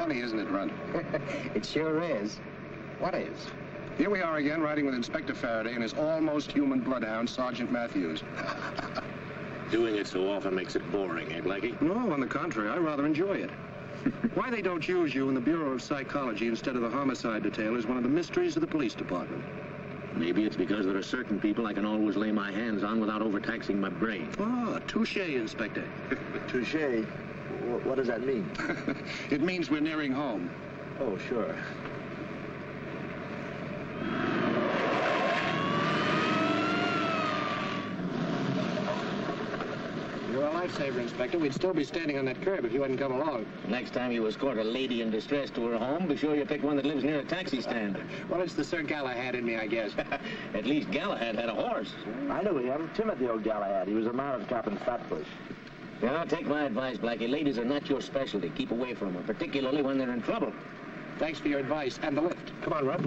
funny, isn't it, Runt? It sure is. What is? Here we are again, riding with Inspector Farraday and his almost human bloodhound, Sergeant Matthews. Doing it so often makes it boring, eh, Blackie? No, on the contrary, I rather enjoy it. Why they don't use you in the Bureau of Psychology instead of the homicide detail is one of the mysteries of the police department. Maybe it's because there are certain people I can always lay my hands on without overtaxing my brain. Ah, touché, Inspector. Touché? What does that mean? It means we're nearing home. Oh, sure. You're a lifesaver, Inspector. We'd still be standing on that curb if you hadn't come along. Next time you escort a lady in distress to her home, be sure you pick one that lives near a taxi stand. Well, it's the Sir Galahad in me, I guess. At least Galahad had a horse. I knew him. Timothy old Galahad. He was a mounted cap in Flatbush. Now, take my advice, Blackie. Ladies are not your specialty. Keep away from them, particularly when they're in trouble. Thanks for your advice and the lift. Come on, Runt.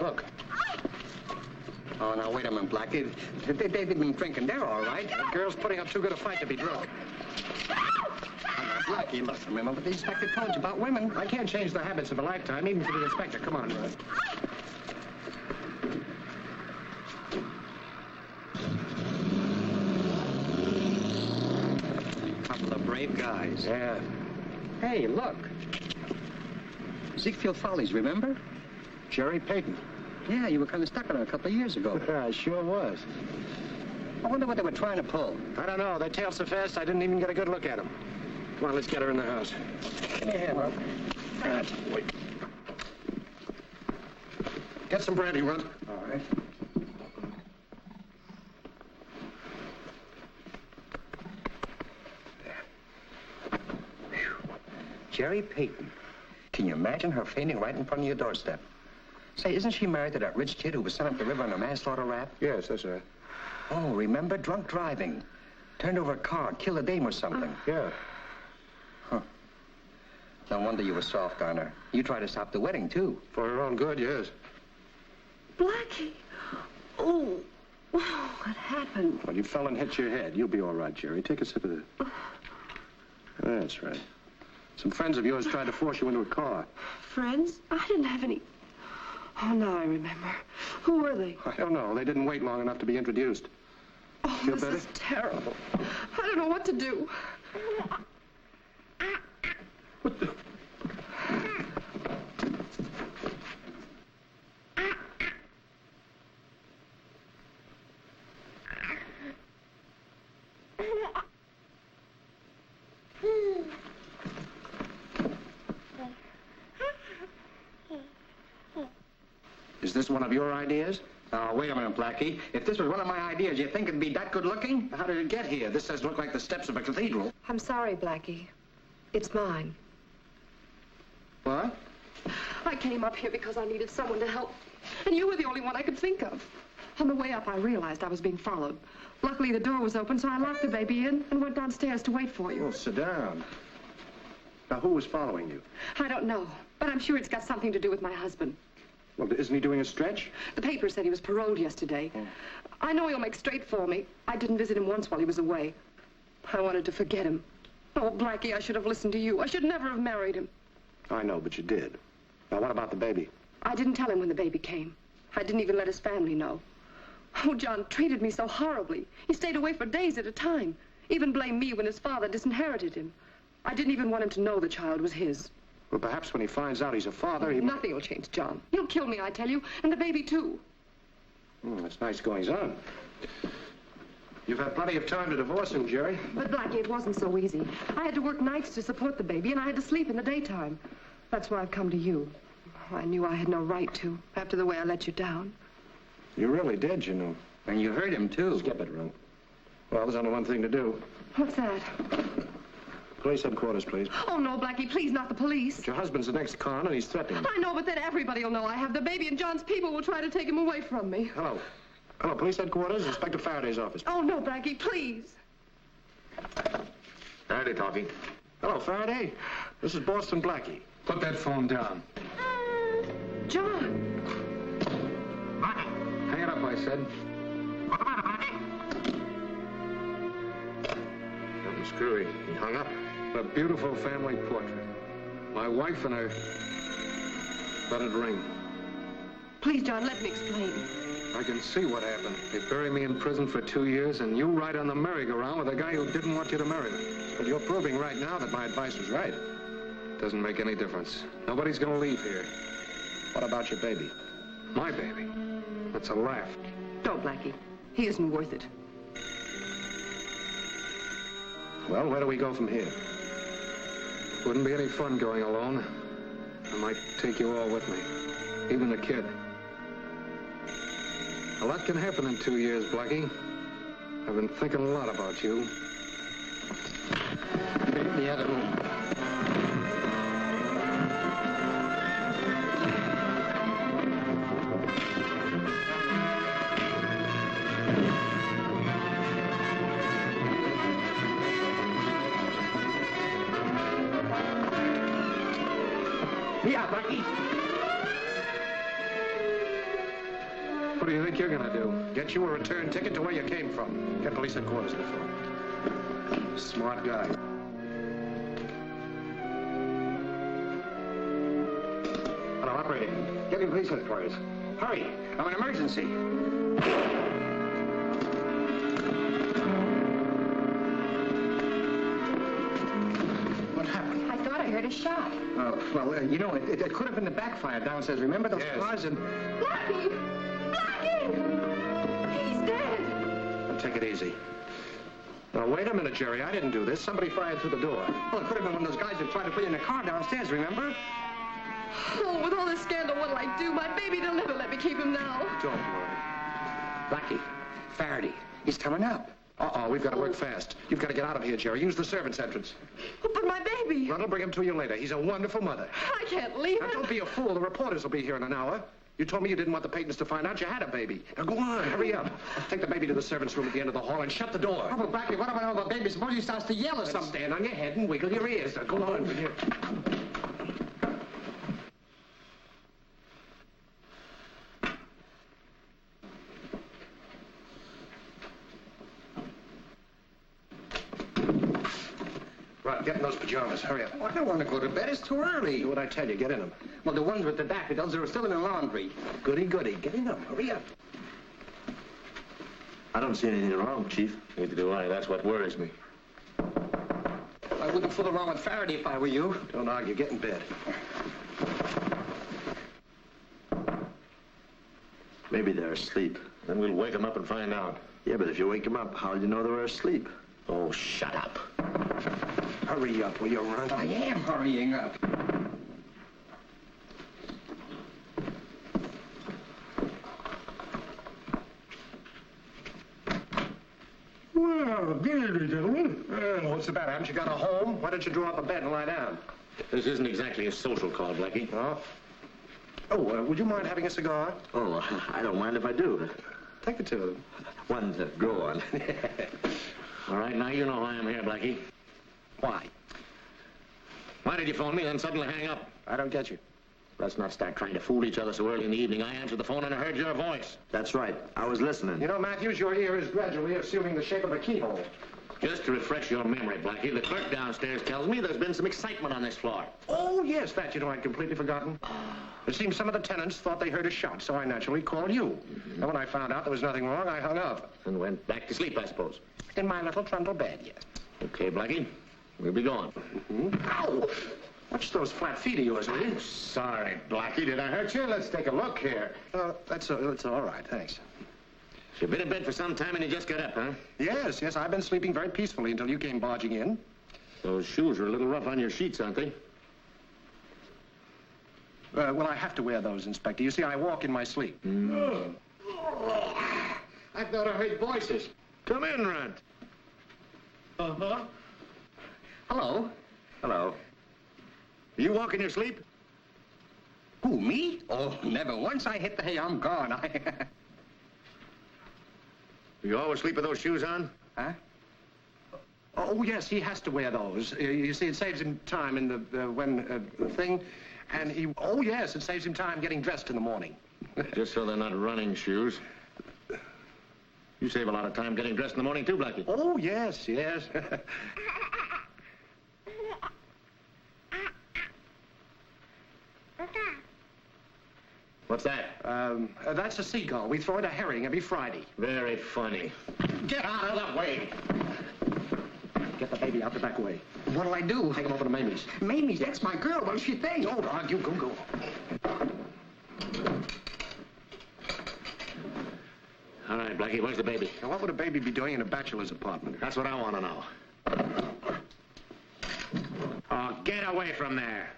Look. Oh, now, wait a minute, Blackie. They've been drinking. They're all right. The girl's putting up too good a fight to be drunk. Blackie, look, remember what the inspector told you about women. I can't change the habits of a lifetime, even for the inspector. Come on, Runt. Couple of brave guys. Yeah. Hey, look. Ziegfeld Follies, remember? Gerry Peyton. Yeah, you were kind of stuck on her a couple of years ago. I sure was. I wonder what they were trying to pull. I don't know. They tailed so fast, I didn't even get a good look at them. Come on, let's get her in the house. Give me a hand, Runt. Wait. Get some brandy, Runt. All right. Gerry Peyton. Can you imagine her fainting right in front of your doorstep? Say, isn't she married to that rich kid who was sent up the river on a manslaughter rap? Yes, that's right. Oh, remember? Drunk driving. Turned over a car, killed a dame or something. Yeah. Huh. No wonder you were soft on her. You tried to stop the wedding, too. For her own good, yes. Blackie. Oh, what happened? Well, you fell and hit your head. You'll be all right, Gerry. Take a sip of this. That's right. Some friends of yours tried to force you into a car. Friends? I didn't have any. Oh, now I remember. Who were they? I don't know. They didn't wait long enough to be introduced. Oh, Feel this better? is terrible. I don't know what to do. What the? Is this one of your ideas? Oh, wait a minute, Blackie. If this was one of my ideas, you think it'd be that good looking? How did it get here? This does look like the steps of a cathedral. I'm sorry, Blackie. It's mine. What? I came up here because I needed someone to help, and you were the only one I could think of. On the way up, I realized I was being followed. Luckily, the door was open, so I locked the baby in and went downstairs to wait for you. Oh, sit down. Now, who was following you? I don't know, but I'm sure it's got something to do with my husband. Well, isn't he doing a stretch? The paper said he was paroled yesterday. I know he'll make straight for me. I didn't visit him once while he was away. I wanted to forget him. Oh, Blackie, I should have listened to you. I should never have married him. I know, but you did. Now, what about the baby? I didn't tell him when the baby came. I didn't even let his family know. Oh, John treated me so horribly. He stayed away for days at a time. Even blamed me when his father disinherited him. I didn't even want him to know the child was his. Well, perhaps when he finds out he's a father, he... Nothing will change, John. He'll kill me, I tell you, and the baby, too. That's nice goings-on. You've had plenty of time to divorce him, Gerry. But, Blackie, it wasn't so easy. I had to work nights to support the baby, and I had to sleep in the daytime. That's why I've come to you. I knew I had no right to, after the way I let you down. You really did, you know. And you hurt him, too. Skip it, Runt. Well, there's only one thing to do. What's that? Police headquarters, please. Oh, no, Blackie, please, not the police. Your husband's the next con, and he's threatening me. I know, but then everybody will know I have the baby, and John's people will try to take him away from me. Hello. Hello, police headquarters, Inspector Faraday's office. Oh, no, Blackie, please. Faraday talking. Hello, Faraday. This is Boston Blackie. Put that phone down. John. Hang it up, I said. What's the matter, Blackie? Screwy. He hung up. A beautiful family portrait. My wife and her. Let it ring. Please, John, let me explain. I can see what happened. They buried me in prison for 2 years, and you ride on the merry-go-round with a guy who didn't want you to marry me. But you're proving right now that my advice was right. Doesn't make any difference. Nobody's gonna leave here. What about your baby? My baby? That's a laugh. Don't, Blackie. He isn't worth it. Well, where do we go from here? Wouldn't be any fun going alone. I might take you all with me. Even the kid. A lot can happen in 2 years, Blackie. I've been thinking a lot about you. In the other room. Yeah, Blackie. What do you think you're gonna do? Get you a return ticket to where you came from. Get police headquarters in the phone. Smart guy. Hello, operator. Get in police headquarters. Hurry. I'm an emergency. What happened? I thought I heard a shot. Oh, well, you know, it could have been the backfire downstairs. Remember those Yes. cars and... Blackie! Blackie! He's dead! Now, take it easy. Now, wait a minute, Gerry. I didn't do this. Somebody fired through the door. Well, it could have been one of those guys that tried to put you in a car downstairs, remember? Oh, with all this scandal, what'll I do? My baby, they'll never let me keep him now. Don't worry. Blackie, Farraday, he's coming up. Uh-oh, we've got to work fast. You've got to get out of here, Gerry. Use the servants' entrance. Oh, but my baby. Runt will bring him to you later. He's a wonderful mother. I can't leave Now, him. don't be a fool. The reporters will be here in an hour. You told me you didn't want the Peytons to find out you had a baby. Now, go on. Hurry up. Take the baby to the servants' room at the end of the hall and shut the door. Oh, but Blackie, what about all the baby? Suppose he starts to yell or Let's something. stand on your head and wiggle your ears. Now, go on. Will you? Right, get in those pajamas. Hurry up. Oh, I don't want to go to bed. It's too early. Do what I tell you. Get in them. Well, the ones with the daffodils are still in the laundry. Goody, goody. Get in them. Hurry up. I don't see anything wrong, Chief. Neither do I. That's what worries me. I wouldn't fool around with Farraday if I were you. Don't argue. Get in bed. Maybe they're asleep. Then we'll wake them up and find out. Yeah, but if you wake them up, how do you know they're asleep? Oh, shut up. Hurry up, will you, Runt? I am hurrying up. Well, good evening, gentlemen. What's the matter? Haven't you got a home? Why don't you draw up a bed and lie down? This isn't exactly a social call, Blackie. Oh? Oh, would you mind having a cigar? Oh, I don't mind if I do. Take the two of them. One to grow on. All right, now you know why I'm here, Blackie. Why? Why did you phone me and then suddenly hang up? I don't get you. Let's not start trying to fool each other so early in the evening. I answered the phone and I heard your voice. That's right. I was listening. You know, Matthews, your ear is gradually assuming the shape of a keyhole. Just to refresh your memory, Blackie, the clerk downstairs tells me there's been some excitement on this floor. Oh, yes, that, you know, I'd completely forgotten. It seems some of the tenants thought they heard a shot, so I naturally called you. And when I found out there was nothing wrong, I hung up. And went back to sleep, I suppose. In my little trundle bed, yes. Okay, Blackie, we'll be going. Ow! Watch those flat feet of yours, will you? Sorry, Blackie, did I hurt you? Let's take a look here. That's all right, thanks. You've been in bed for some time and you just got up, huh? Yes, I've been sleeping very peacefully until you came barging in. Those shoes are a little rough on your sheets, aren't they? Well, I have to wear those, Inspector. You see, I walk in my sleep. I thought I heard voices. Come in, Runt. Uh-huh. Hello. Hello. You walk in your sleep? Who, me? Oh, never. Once I hit the hay, I'm gone. You always sleep with those shoes on? Huh? Oh, yes, he has to wear those. You see, it saves him time in the thing. And oh, yes, it saves him time getting dressed in the morning. Just so they're not running shoes. You save a lot of time getting dressed in the morning, too, Blackie. Oh, yes. What's that? That's a seagull. We throw it a herring every Friday. Very funny. Get out of the way. Get the baby out the back way. What'll I do? Take him over to Mamie's. Mamie's, that's my girl. What'll she think? Don't argue. Go. All right, Blackie, where's the baby? Now, what would a baby be doing in a bachelor's apartment? That's what I want to know. Oh, get away from there.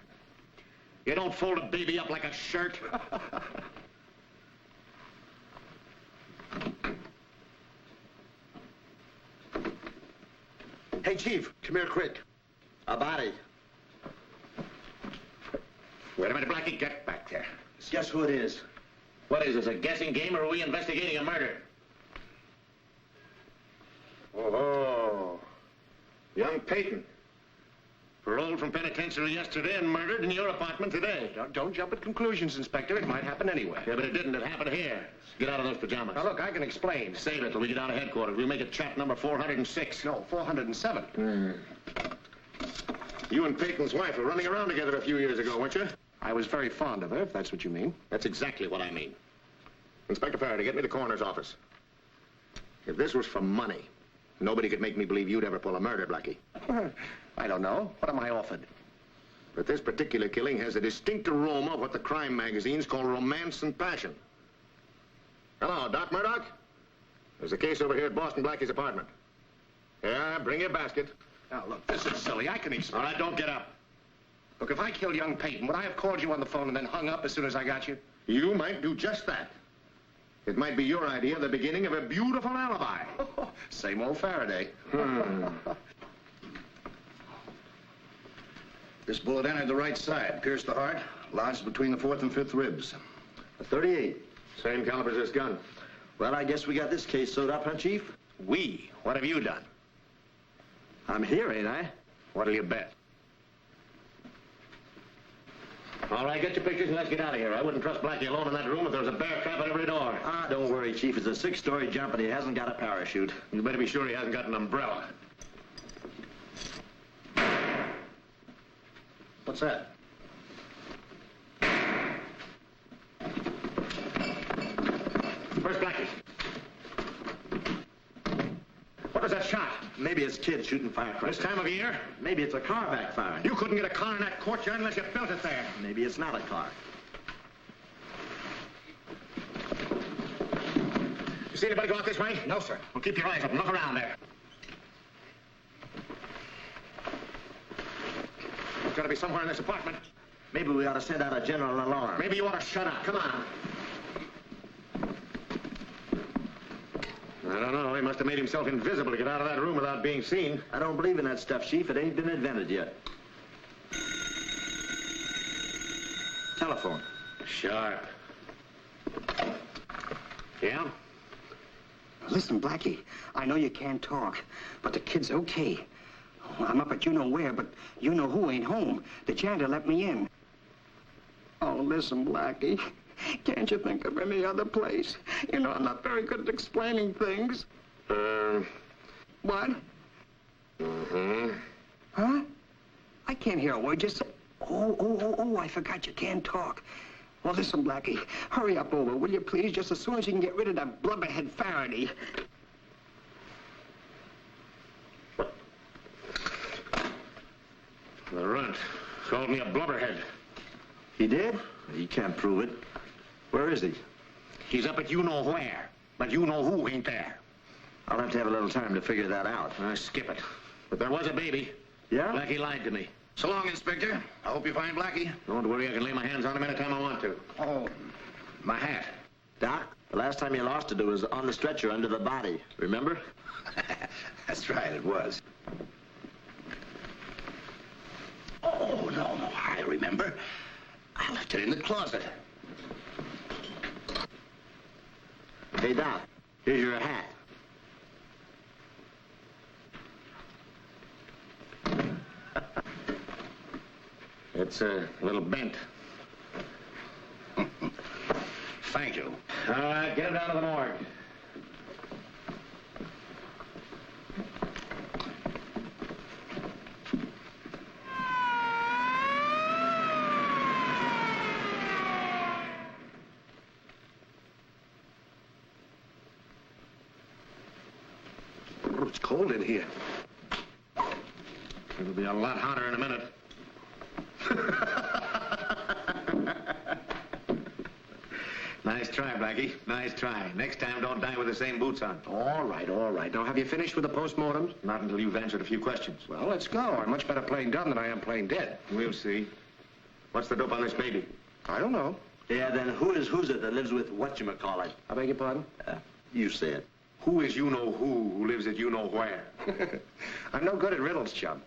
You don't fold a baby up like a shirt. Hey, Chief, come here quick. A body. Wait a minute, Blackie, get back there. Guess who it is? What is this, a guessing game, or are we investigating a murder? Oh, young Peyton. Paroled from penitentiary yesterday and murdered in your apartment today. Don't jump at conclusions, Inspector. It might happen anywhere. Yeah, but it didn't. It happened here. Get out of those pajamas. Now, look, I can explain. Save it till we get down to headquarters. We'll make it trap number 406. No, 407. You and Peyton's wife were running around together a few years ago, weren't you? I was very fond of her, if that's what you mean. That's exactly what I mean. Inspector Farraday, get me to the coroner's office. If this was for money, nobody could make me believe you'd ever pull a murder, Blackie. I don't know. What am I offered? But this particular killing has a distinct aroma of what the crime magazines call romance and passion. Hello, Doc Murdoch? There's a case over here at Boston Blackie's apartment. Yeah, bring your basket. Now, look, this is silly. I can explain. All right, don't get up. Look, if I killed young Peyton, would I have called you on the phone and then hung up as soon as I got you? You might do just that. It might be your idea of the beginning of a beautiful alibi. Same old Faraday. This bullet entered the right side, pierced the heart, lodged between the 4th and 5th ribs. A 38. Same caliber as this gun. Well, I guess we got this case sewed up, huh, Chief? We? What have you done? I'm here, ain't I? What'll you bet? All right, get your pictures and let's get out of here. I wouldn't trust Blackie alone in that room if there was a bear trap at every door. Ah, don't worry, Chief. It's a 6-story jump and he hasn't got a parachute. You better be sure he hasn't got an umbrella. What's that? Where's Blackie? What was that shot? Maybe it's kids shooting firecrackers. This time of year? Maybe it's a car backfiring. You couldn't get a car in that courtyard unless you built it there. Maybe it's not a car. You see anybody go out this way? No, sir. Well, keep your eyes open. Look around there. There's got to be somewhere in this apartment. Maybe we ought to send out a general alarm. Maybe you ought to shut up. Come on. I don't know. He must have made himself invisible to get out of that room without being seen. I don't believe in that stuff, Chief. It ain't been invented yet. Telephone. Sharp. Yeah? Listen, Blackie, I know you can't talk, but the kid's okay. I'm up at you-know-where, but you-know-who ain't home. The janitor let me in. Oh, listen, Blackie, can't you think of any other place? You know, I'm not very good at explaining things. What? Mm-hmm. Huh? I can't hear a word you say. Oh, I forgot you can't talk. Well, listen, Blackie, hurry up over, will you please, just as soon as you can get rid of that blubberhead Faraday. The runt called me a blubberhead. He did? He can't prove it. Where is he? He's up at you-know-where, but you-know-who ain't there. I'll have to have a little time to figure that out. Skip it. But there was a baby. Yeah? Blackie lied to me. So long, Inspector. I hope you find Blackie. Don't worry, I can lay my hands on him anytime I want to. Oh, my hat. Doc, the last time you lost it was on the stretcher under the body. Remember? That's right, it was. Oh, no, I remember. I left it in the closet. Hey, Doc, here's your hat. It's a little bent. Thank you. All right, get him down to the morgue. it's cold in here. It'll be a lot hotter in a minute. Nice try, Blackie. Nice try. Next time, don't die with the same boots on. All right, all right. Now, have you finished with the postmortems? Not until you've answered a few questions. Well, let's go. I'm much better playing dumb than I am playing dead. We'll see. What's the dope on this baby? I don't know. Yeah, then who's it that lives with whatchamacallit? I beg your pardon? You say it. Who is you-know-who lives at you-know-where? I'm no good at riddles, chum.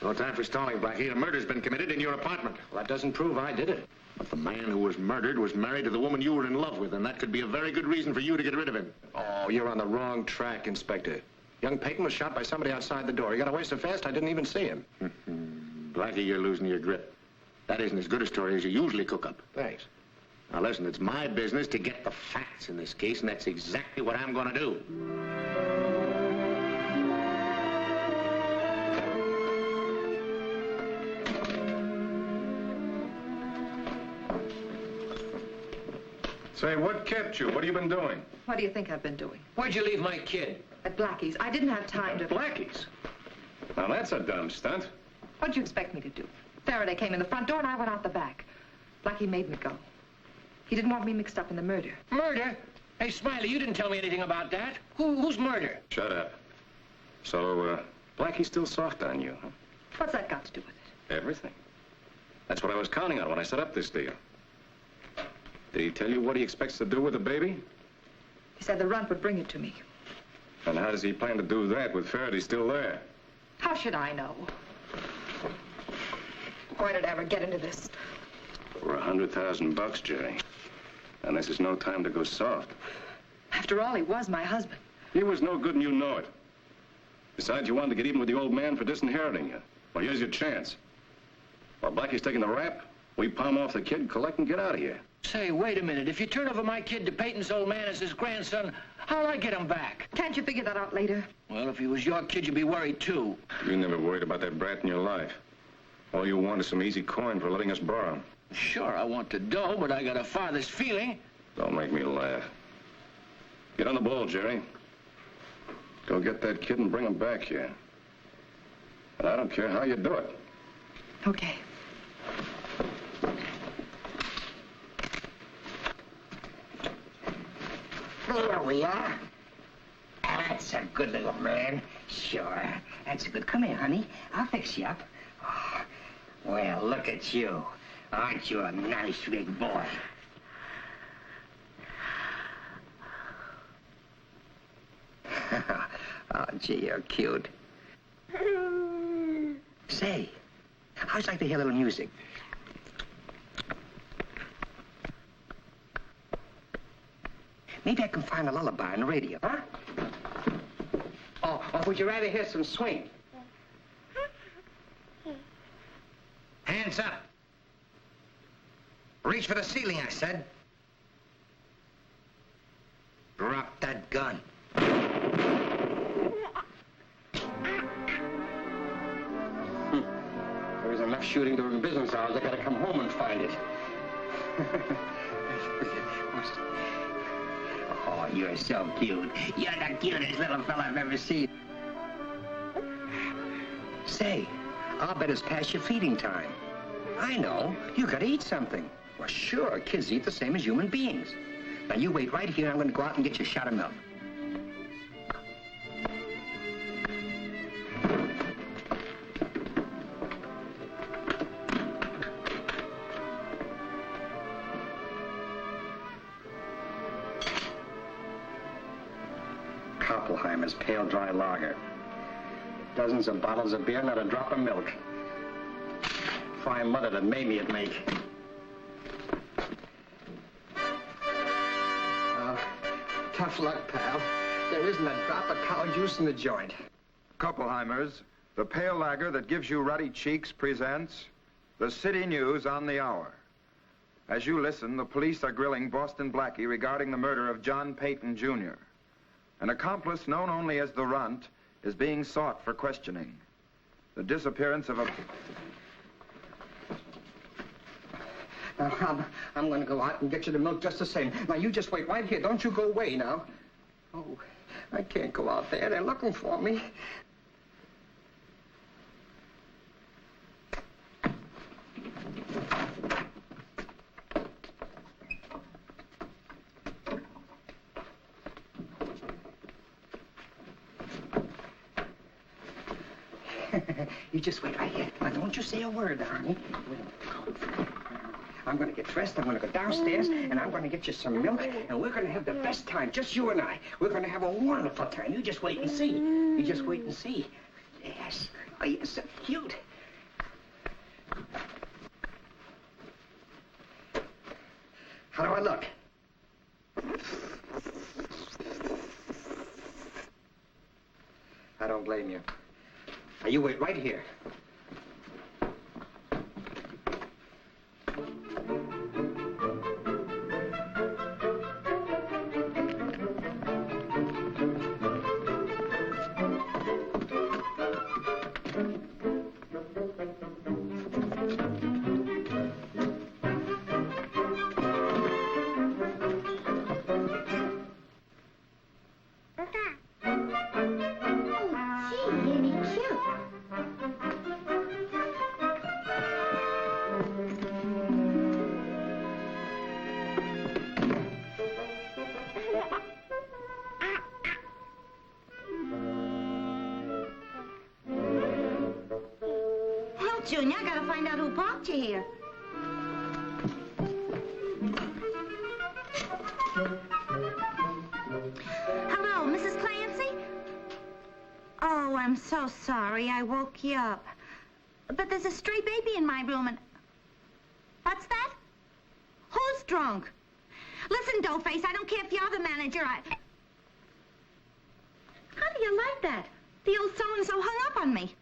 No time for stalling, Blackie. A murder's been committed in your apartment. Well, that doesn't prove I did it. But the man who was murdered was married to the woman you were in love with, and that could be a very good reason for you to get rid of him. Oh, you're on the wrong track, Inspector. Young Peyton was shot by somebody outside the door. He got away so fast I didn't even see him. Blackie, you're losing your grip. That isn't as good a story as you usually cook up. Thanks. Now listen, it's my business to get the facts in this case, and that's exactly what I'm going to do. Say, what kept you? What have you been doing? What do you think I've been doing? Where'd you leave my kid? At Blackie's. I didn't have time to... Blackie's? Now, that's a dumb stunt. What'd you expect me to do? Faraday came in the front door and I went out the back. Blackie made me go. He didn't want me mixed up in the murder. Murder? Hey, Smiley, you didn't tell me anything about that. Who's murder? Shut up. So, Blackie's still soft on you, huh? What's that got to do with it? Everything. That's what I was counting on when I set up this deal. Did he tell you what he expects to do with the baby? He said the Runt would bring it to me. And how does he plan to do that with Farraday still there? How should I know? Why did I ever get into this? For $100,000, Gerry. And this is no time to go soft. After all, he was my husband. He was no good and you know it. Besides, you wanted to get even with the old man for disinheriting you. Well, here's your chance. While Blackie's taking the rap, we palm off the kid, collect, and get out of here. Say, wait a minute. If you turn over my kid to Peyton's old man as his grandson, how'll I get him back? Can't you figure that out later? Well, if he was your kid, you'd be worried, too. You never worried about that brat in your life. All you want is some easy coin for letting us borrow. Sure, I want the dough, but I got a father's feeling. Don't make me laugh. Get on the ball, Gerry. Go get that kid and bring him back here. And I don't care how you do it. Okay. There we are. That's a good little man. Sure. That's good. Come here, honey. I'll fix you up. Oh, well, look at you. Aren't you a nice big boy? Oh, gee, you're cute. Say, how'd you like to hear a little music? Maybe I can find a lullaby on the radio, huh? Or would you rather hear some swing? Hands up. Reach for the ceiling, I said. Drop that gun. There isn't enough shooting during business hours. I gotta come home and find it. Oh, you're so cute. You're the cutest little fella I've ever seen. Say, I'll bet it's past your feeding time. I know. You gotta eat something. Well, sure, kids eat the same as human beings. Now, you wait right here. I'm gonna go out and get you a shot of milk. Koppelheimer's pale, dry lager. Dozens of bottles of beer, not a drop of milk. Fine mother that made me it make. Tough luck, pal. There isn't a drop of cow juice in the joint. Koppelheimer's, the pale lager that gives you ruddy cheeks, presents the City News on the Hour. As you listen, the police are grilling Boston Blackie regarding the murder of John Peyton, Jr. An accomplice known only as the Runt is being sought for questioning. The disappearance of a... Now, I'm going to go out and get you the milk just the same. Now, you just wait right here. Don't you go away now. Oh, I can't go out there. They're looking for me. You just wait right here. Now, don't you say a word, honey. I'm going to get dressed, I'm going to go downstairs, and I'm going to get you some milk, and we're going to have the best time, just you and I. We're going to have a wonderful time. You just wait and see. You just wait and see. Yes. Oh, you're so cute. How do I look? I don't blame you. Now, you wait right here. Junior, I gotta find out who parked you here. Hello, Mrs. Clancy? Oh, I'm so sorry I woke you up. But there's a stray baby in my room and... What's that? Who's drunk? Listen, Doughface, I don't care if you're the manager, How do you like that? The old so-and-so hung up on me.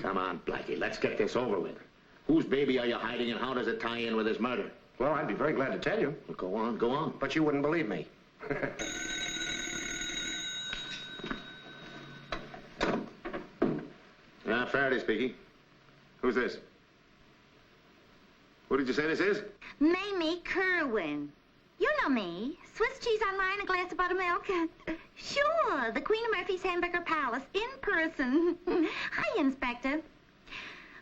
Come on, Blackie, let's get this over with. Whose baby are you hiding, and how does it tie in with his murder? Well, I'd be very glad to tell you. Well, go on, go on. But you wouldn't believe me. Faraday speaking. Who's this? Who did you say this is? Mamie Kerwin. You know me. Swiss cheese on mine, a glass of buttermilk. Sure, the Queen of Murphy's Hamburger Palace, in person. Hi, Inspector.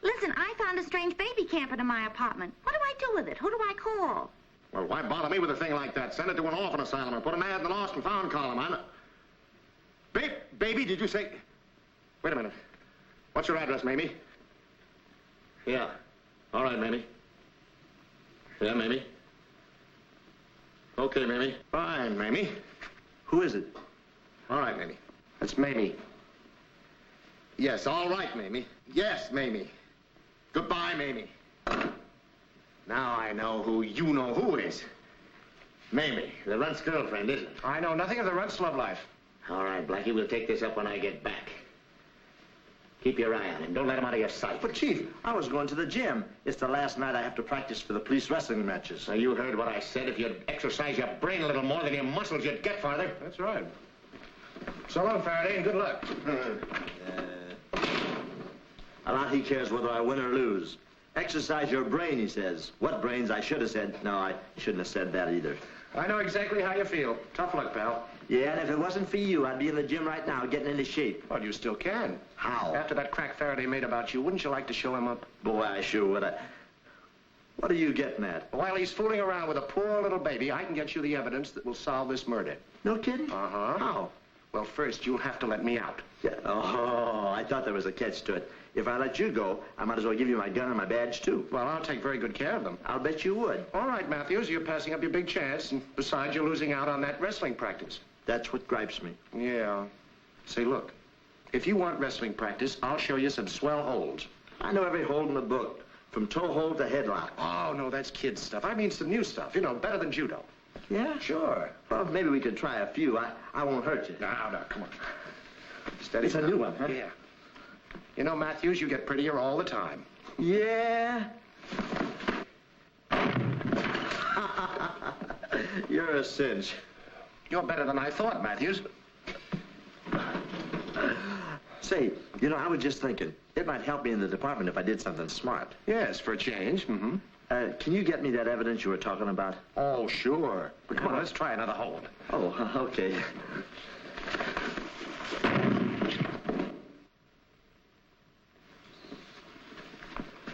Listen, I found a strange baby camping in my apartment. What do I do with it? Who do I call? Well, why bother me with a thing like that? Send it to an orphan asylum or put an ad in the lost and found column. Baby, did you say... Wait a minute. What's your address, Mamie? Yeah. All right, Mamie. Yeah, Mamie. Okay, Mamie. Fine, Mamie. Who is it? All right, Mamie. It's Mamie. Yes, all right, Mamie. Yes, Mamie. Goodbye, Mamie. Now I know who you know who is. Mamie, the Runt's girlfriend, isn't it? I know nothing of the Runt's love life. All right, Blackie, we'll take this up when I get back. Keep your eye on him. Don't let him out of your sight. But, Chief, I was going to the gym. It's the last night I have to practice for the police wrestling matches. So you heard what I said. If you'd exercise your brain a little more than your muscles, you'd get farther. That's right. So long, Faraday, and good luck. A lot he cares whether I win or lose. Exercise your brain, he says. What brains? I should have said. No, I shouldn't have said that either. I know exactly how you feel. Tough luck, pal. Yeah, and if it wasn't for you, I'd be in the gym right now getting into shape. Well, you still can. How? After that crack Faraday made about you, wouldn't you like to show him up? Boy, I sure would. What are you getting at? While he's fooling around with a poor little baby, I can get you the evidence that will solve this murder. No kidding? Uh-huh. How? Well, first, you'll have to let me out. Yeah. Oh, I thought there was a catch to it. If I let you go, I might as well give you my gun and my badge, too. Well, I'll take very good care of them. I'll bet you would. All right, Matthews, you're passing up your big chance, and besides, you're losing out on that wrestling practice. That's what gripes me. Yeah. Say, look, if you want wrestling practice, I'll show you some swell holds. I know every hold in the book, from toe hold to headlock. Oh, no, that's kid stuff. I mean some new stuff, you know, better than judo. Yeah? Sure. Well, maybe we could try a few. I won't hurt you. No, come on. Steady. It's a new one, huh? Yeah. You know, Matthews, you get prettier all the time. Yeah? You're a cinch. You're better than I thought, Matthews. Say, you know, I was just thinking, it might help me in the department if I did something smart. Yes, for a change. Mm-hmm. Can you get me that evidence you were talking about? Oh, sure. But come on, let's try another hold. Oh, okay.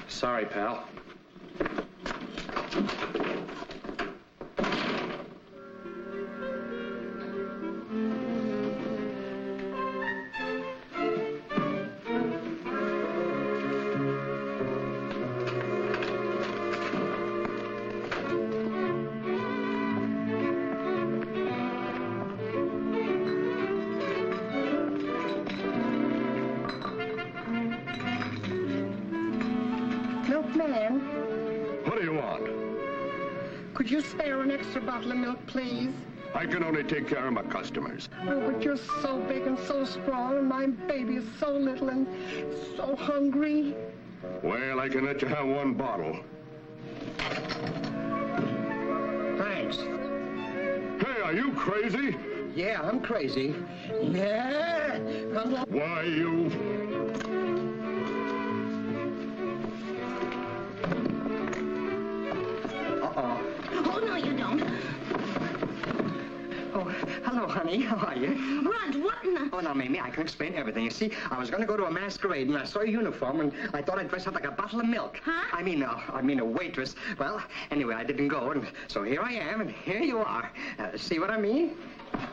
Sorry, pal. Milkman, What do you want? could you spare an extra bottle of milk, please? I can only take care of my customers. Oh, but you're so big and so strong, and my baby is so little and so hungry. Well, I can let you have one bottle. Thanks. Hey, are you crazy? Yeah, I'm crazy. Yeah. Why, you... Oh, no, you don't. Oh, hello, honey. How are you? Runt, what in the... Oh, now, Mamie, I can explain everything. You see, I was going to go to a masquerade, and I saw your uniform, and I thought I'd dress up like a bottle of milk. Huh? I mean a waitress. Well, anyway, I didn't go, and so here I am, and here you are. See what I mean?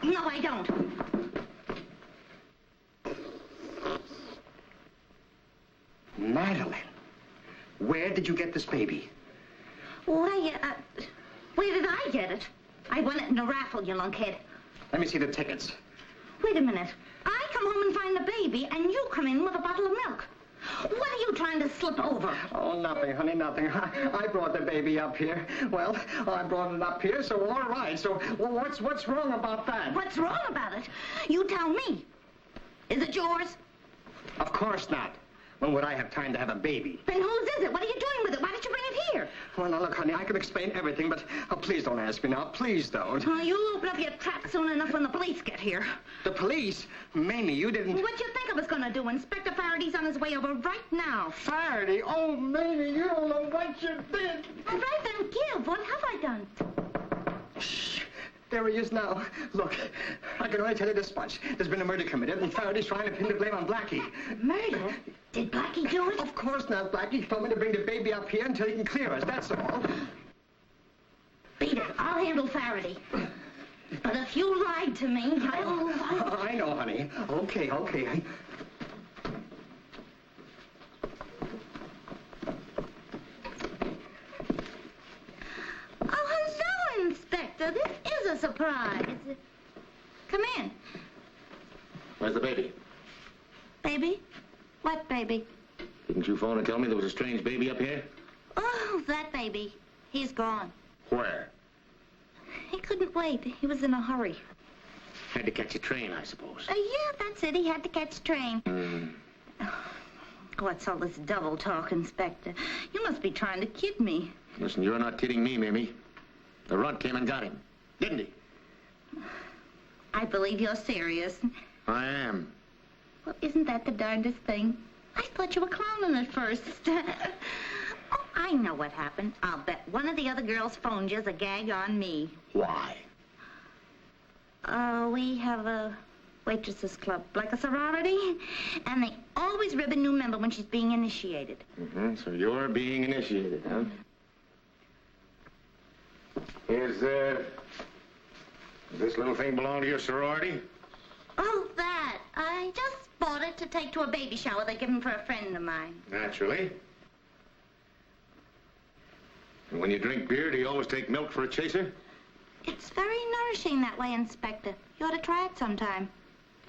No, I don't. Madeline, where did you get this baby? Why, where did I get it? I won it in a raffle, you lunkhead. Let me see the tickets. Wait a minute. I come home and find the baby, and you come in with a bottle of milk. What are you trying to slip over? Oh, nothing, honey, nothing. I brought the baby up here. Well, I brought it up here, so all right. So, well, what's wrong about that? What's wrong about it? You tell me. Is it yours? Of course not. When would I have time to have a baby? Then whose is it? What are you doing with it? Why did you bring it here? Well, now, look, honey, I can explain everything, but please don't ask me now. Please don't. Oh, you'll open up your trap soon enough when the police get here. The police? Mamie, you didn't... What do you think I was going to do? Inspector Faraday's on his way over right now. Faraday? Oh, Mamie, you don't know what you did. All right, then give. What have I done? Shh. There he is now. Look, I can only tell you this much. There's been a murder committed, and Faraday's trying to pin the blame on Blackie. Murder? Did Blackie do it? Of course not, Blackie. He told me to bring the baby up here until he can clear us, that's all. Beat it. I'll handle Faraday. But if you lied to me, I know, honey. Okay. Oh, hello, Inspector. This is a surprise. Come in. Where's the baby? Baby? What baby? Didn't you phone and tell me there was a strange baby up here? Oh, that baby. He's gone. Where? He couldn't wait. He was in a hurry. Had to catch a train, I suppose. Yeah, that's it. He had to catch a train. What's all this double talk, Inspector? You must be trying to kid me. Listen, you're not kidding me, Mamie. The runt came and got him, didn't he? I believe you're serious. I am. Well, isn't that the darndest thing? I thought you were clowning at first. Oh, I know what happened. I'll bet one of the other girls phoned you as a gag on me. Why? We have a waitresses club, like a sorority, and they always rib a new member when she's being initiated. Mm-hmm. So you're being initiated, huh? Does this little thing belong to your sorority? Oh, that. I just bought it to take to a baby shower they're giving for a friend of mine. Naturally. And when you drink beer, do you always take milk for a chaser? It's very nourishing that way, Inspector. You ought to try it sometime.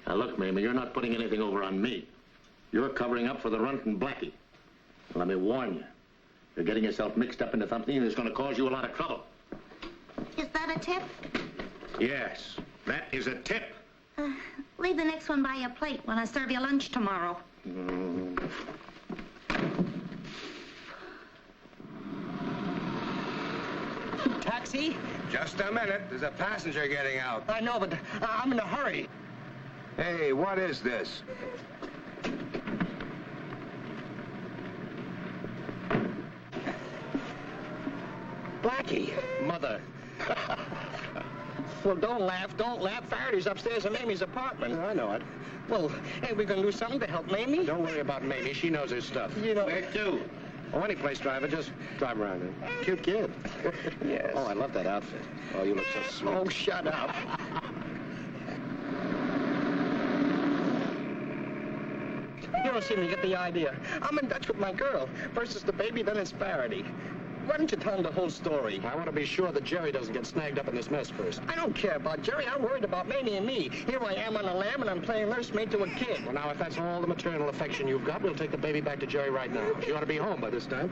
Now, look, Mamie, you're not putting anything over on me. You're covering up for the Runt and Blackie. Let me warn you. You're getting yourself mixed up into something that's going to cause you a lot of trouble. Is that a tip? Yes, that is a tip. Leave the next one by your plate when I serve you lunch tomorrow. Taxi? Just a minute. There's a passenger getting out. I know, but I'm in a hurry. Hey, what is this? Blackie. Mother. Well, don't laugh. Faraday's upstairs in Mamie's apartment. I know it. Well, ain't we gonna do something to help Mamie? Don't worry about Mamie. She knows her stuff. You know... Where to? Oh, any place, driver. Just drive around here. Cute kid. Yes. Oh, I love that outfit. Oh, you look so sweet. Oh, shut up. You don't seem to get the idea. I'm in Dutch with my girl. First it's the baby, then it's Faraday. Why don't you tell him the whole story? I want to be sure that Gerry doesn't get snagged up in this mess first. I don't care about Gerry. I'm worried about Mamie and me. Here I am on a lamb, and I'm playing nursemaid to a kid. Well, now, if that's all the maternal affection you've got, we'll take the baby back to Gerry right now. She ought to be home by this time.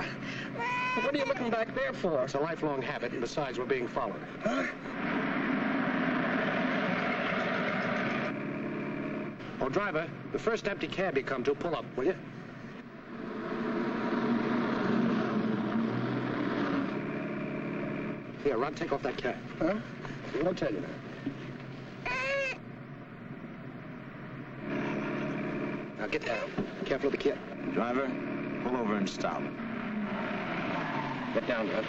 What are you looking back there for? It's a lifelong habit, and besides, we're being followed. Huh? Oh, driver, the first empty cab you come to, pull up, will you? Here, Runt, take off that cap. Huh? What I'll tell you now. Now, get down. Careful of the kid. Driver, pull over and stop. Get down, Runt.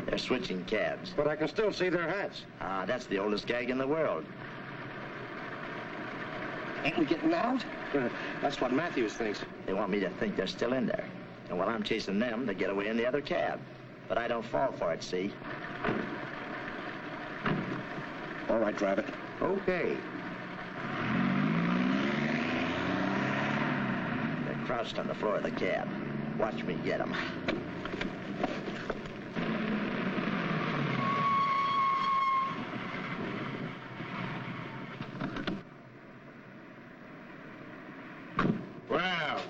They're switching cabs. But I can still see their hats. Ah, that's the oldest gag in the world. Ain't we getting out? That's what Matthews thinks. They want me to think they're still in there. And while I'm chasing them, they get away in the other cab. But I don't fall for it, see? All right, driver. Okay. They're crouched on the floor of the cab. Watch me get them. Well,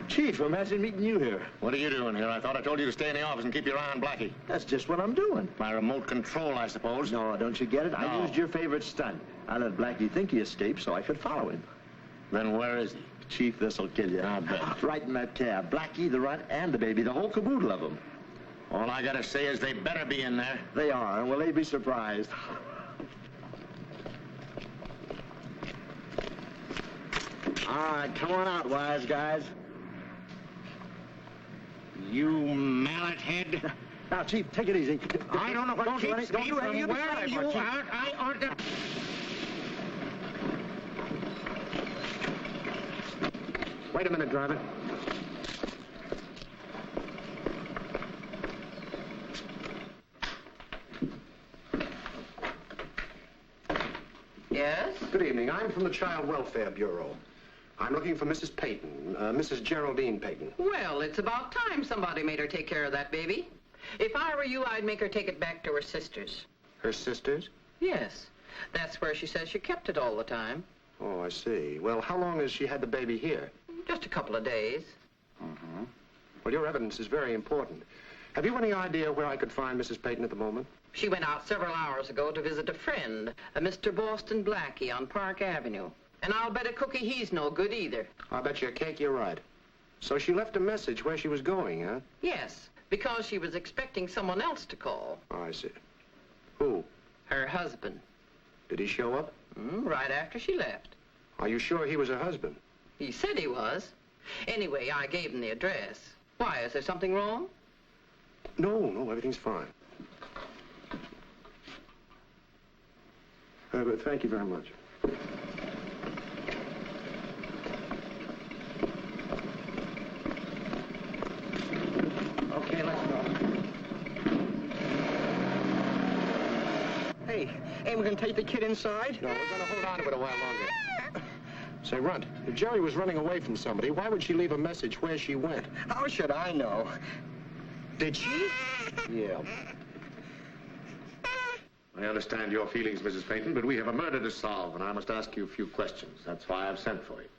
Chief, imagine meeting you here. what are you doing here? I thought I told you to stay in the office and keep your eye on Blackie. That's just what I'm doing. My remote control, I suppose. No, don't you get it? I No. used your favorite stunt. I let Blackie think he escaped so I could follow him. Then where is he? Chief, this'll kill you. I bet. Right in that cab. Blackie, the Runt, and the baby, the whole caboodle of them. All I gotta say is they better be in there. They are, and will they be surprised? All right, come on out, wise guys. You mallet head. Now, Chief, take it easy. I don't know what Don't do keeps any- me don't do any from of the wearing things, you Chief. out. I ought to... Wait a minute, driver. Yes? Good evening. I'm from the Child Welfare Bureau. I'm looking for Mrs. Peyton, Mrs. Geraldine Peyton. Well, it's about time somebody made her take care of that baby. If I were you, I'd make her take it back to her sister's. Her sisters? Yes. That's where she says she kept it all the time. Oh, I see. Well, how long has she had the baby here? Just a couple of days. Mm-hmm. Well, your evidence is very important. Have you any idea where I could find Mrs. Peyton at the moment? She went out several hours ago to visit a friend, a Mr. Boston Blackie on Park Avenue. And I'll bet a cookie he's no good either. I'll bet you a cake you're right. So she left a message where she was going, huh? Yes, because she was expecting someone else to call. Oh, I see. Who? Her husband. Did he show up? Right after she left. Are you sure he was her husband? He said he was. Anyway, I gave him the address. Why, is there something wrong? No, everything's fine. But thank you very much. Okay, let's go. Hey, ain't we gonna take the kid inside? No, we're gonna hold on to it a while longer. Say, Runt, if Gerry was running away from somebody, why would she leave a message where she went? How should I know? Did she? Yeah. I understand your feelings, Mrs. Peyton, but we have a murder to solve, and I must ask you a few questions. That's why I've sent for you.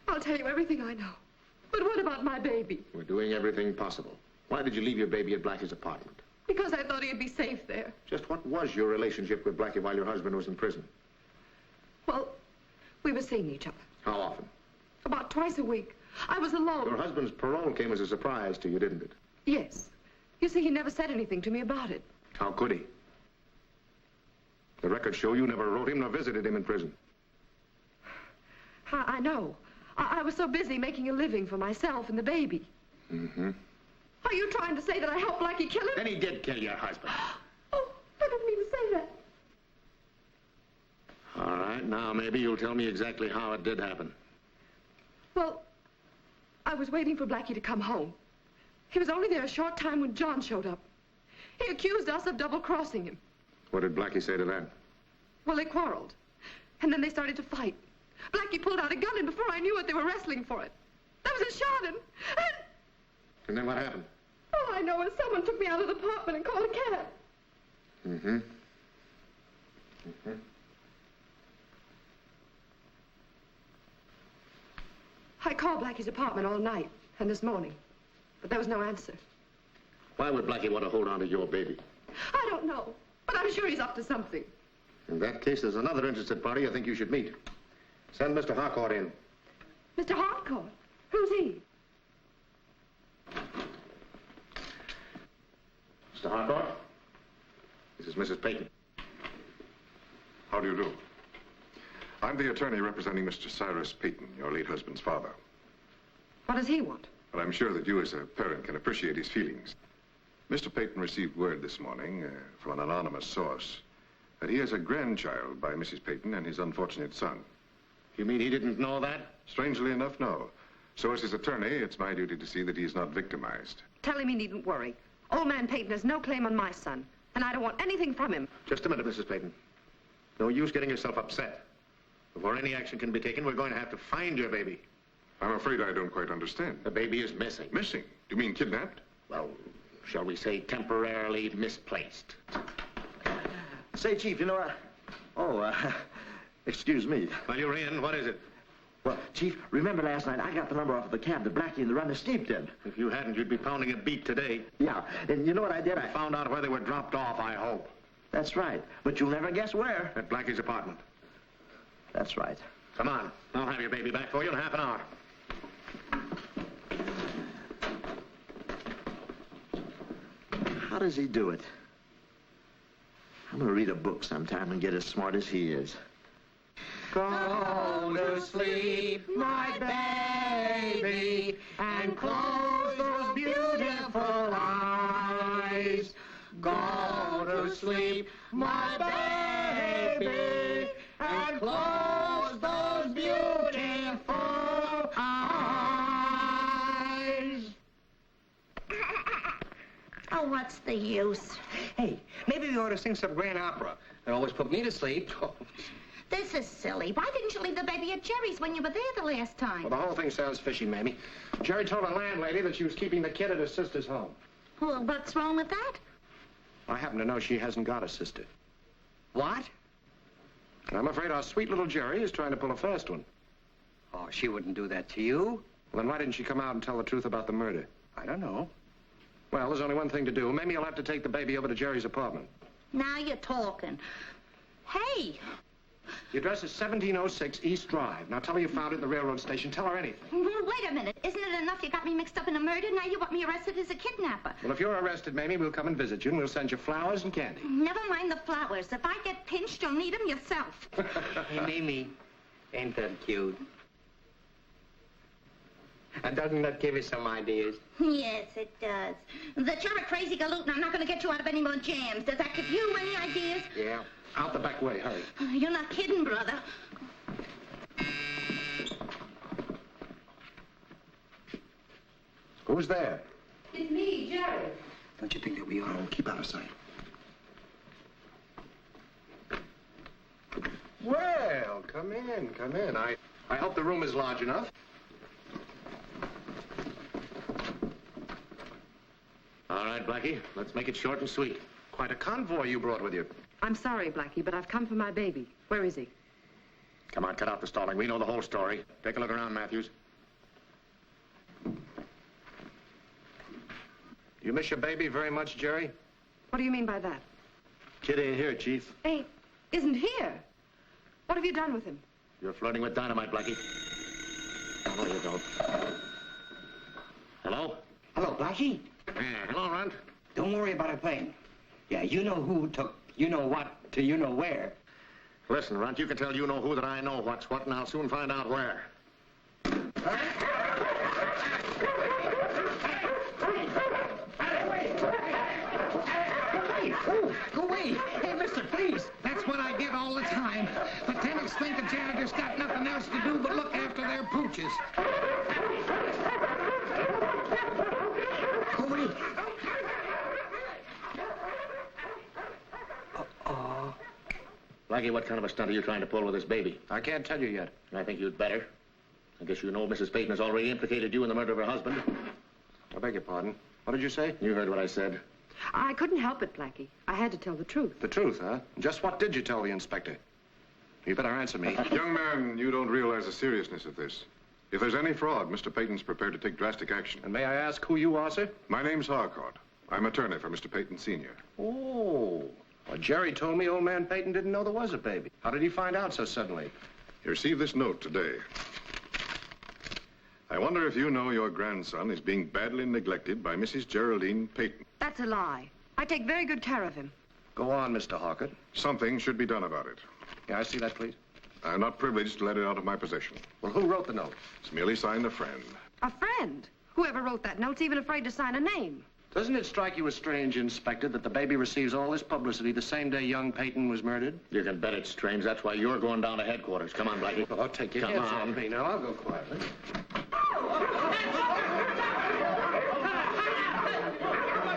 I'll tell you everything I know. But what about my baby? We're doing everything possible. Why did you leave your baby at Blackie's apartment? Because I thought he'd be safe there. Just what was your relationship with Blackie while your husband was in prison? Well, we were seeing each other. How often? About twice a week. I was alone. Your husband's parole came as a surprise to you, didn't it? Yes. You see, he never said anything to me about it. How could he? The records show you never wrote him nor visited him in prison. I know. I was so busy making a living for myself and the baby. Mm-hmm. Are you trying to say that I helped Blackie kill him? Then he did kill your husband. Oh, I didn't mean to say that. All right, now maybe you'll tell me exactly how it did happen. Well, I was waiting for Blackie to come home. He was only there a short time when John showed up. He accused us of double-crossing him. What did Blackie say to that? Well, they quarreled. And then they started to fight. Blackie pulled out a gun, and before I knew it, they were wrestling for it. There was a shot, and... And then what happened? All I know is someone took me out of the apartment and called a cab. Mm-hmm. Mm-hmm. I called Blackie's apartment all night and this morning, but there was no answer. Why would Blackie want to hold on to your baby? I don't know, but I'm sure he's up to something. In that case, there's another interested party I think you should meet. Send Mr. Harcourt in. Mr. Harcourt? Who's he? Mr. Harcourt? This is Mrs. Peyton. How do you do? I'm the attorney representing Mr. Cyrus Peyton, your late husband's father. What does he want? But I'm sure that you as a parent can appreciate his feelings. Mr. Peyton received word this morning from an anonymous source that he has a grandchild by Mrs. Peyton and his unfortunate son. You mean he didn't know that? Strangely enough, no. So as his attorney, it's my duty to see that he's not victimized. Tell him he needn't worry. Old man Peyton has no claim on my son, and I don't want anything from him. Just a minute, Mrs. Peyton. No use getting yourself upset. Before any action can be taken, we're going to have to find your baby. I'm afraid I don't quite understand. The baby is missing. Missing? You mean kidnapped? Well, shall we say temporarily misplaced? Say, Chief, you know, excuse me. Well, you're in. What is it? Well, Chief, remember last night I got the number off of the cab that Blackie and the runner slept in. If you hadn't, you'd be pounding a beat today. Yeah, and you know what I did? I found out where they were dropped off, I hope. That's right. But you'll never guess where. At Blackie's apartment. That's right. Come on. I'll have your baby back for you in half an hour. How does he do it? I'm going to read a book sometime and get as smart as he is. Go to sleep, my baby, and close those beautiful eyes. Go to sleep, my baby, and close those beautiful eyes. Oh, what's the use? Hey, maybe we ought to sing some grand opera. It always put me to sleep. This is silly. Why didn't you leave the baby at Gerry's when you were there the last time? Well, the whole thing sounds fishy, Mamie. Gerry told the landlady that she was keeping the kid at her sister's home. Well, what's wrong with that? I happen to know she hasn't got a sister. What? And I'm afraid our sweet little Gerry is trying to pull a fast one. Oh, she wouldn't do that to you. Well, then why didn't she come out and tell the truth about the murder? I don't know. Well, there's only one thing to do. Maybe you'll have to take the baby over to Gerry's apartment. Now you're talking. Hey! The address is 1706 East Drive. Now tell her you found it in the railroad station. Tell her anything. Well, wait a minute. Isn't it enough you got me mixed up in a murder? Now you want me arrested as a kidnapper. Well, if you're arrested, Mamie, we'll come and visit you, and we'll send you flowers and candy. Never mind the flowers. If I get pinched, you'll need them yourself. Hey, Mimi, ain't that cute? And doesn't that give you some ideas? Yes, it does. That you're a crazy galoot and I'm not going to get you out of any more jams. Does that give you any ideas? Yeah. Out the back way, hurry. You're not kidding, brother. Who's there? It's me, Gerry. Don't you think that we ought to keep out of sight? Well, come in, come in. I hope the room is large enough. All right, Blackie, let's make it short and sweet. Quite a convoy you brought with you. I'm sorry, Blackie, but I've come for my baby. Where is he? Come on, cut out the stalling. We know the whole story. Take a look around, Matthews. You miss your baby very much, Gerry? What do you mean by that? Kid ain't here, Chief. Isn't here. What have you done with him? You're flirting with dynamite, Blackie. No, you don't. Hello? Hello, Blackie. Yeah, hello, Runt. Don't worry about a thing. Yeah, you know who took you know what to you know where. Listen, Runt, you can tell you know who that I know what's what, and I'll soon find out where. roaches. Hurry. Blackie, what kind of a stunt are you trying to pull with this baby? I can't tell you yet. I think you'd better. I guess you know Mrs. Peyton has already implicated you in the murder of her husband. I beg your pardon. What did you say? You heard what I said. I couldn't help it, Blackie. I had to tell the truth. The truth, huh? Just what did you tell the inspector? You better answer me. Young man, you don't realize the seriousness of this. If there's any fraud, Mr. Peyton's prepared to take drastic action. And may I ask who you are, sir? My name's Harcourt. I'm attorney for Mr. Peyton Sr. Oh. Well, Gerry told me old man Peyton didn't know there was a baby. How did he find out so suddenly? He received this note today. I wonder if you know your grandson is being badly neglected by Mrs. Geraldine Peyton. That's a lie. I take very good care of him. Go on, Mr. Harcourt. Something should be done about it. Can I see that, please? I'm not privileged to let it out of my possession. Well, who wrote the note? It's merely signed a friend. A friend? Whoever wrote that note's even afraid to sign a name. Doesn't it strike you as strange, Inspector, that the baby receives all this publicity the same day young Peyton was murdered? You can bet it's strange. That's why you're going down to headquarters. Come on, Blackie. Well, I'll take your Come hands on. off me. Now, I'll go quietly.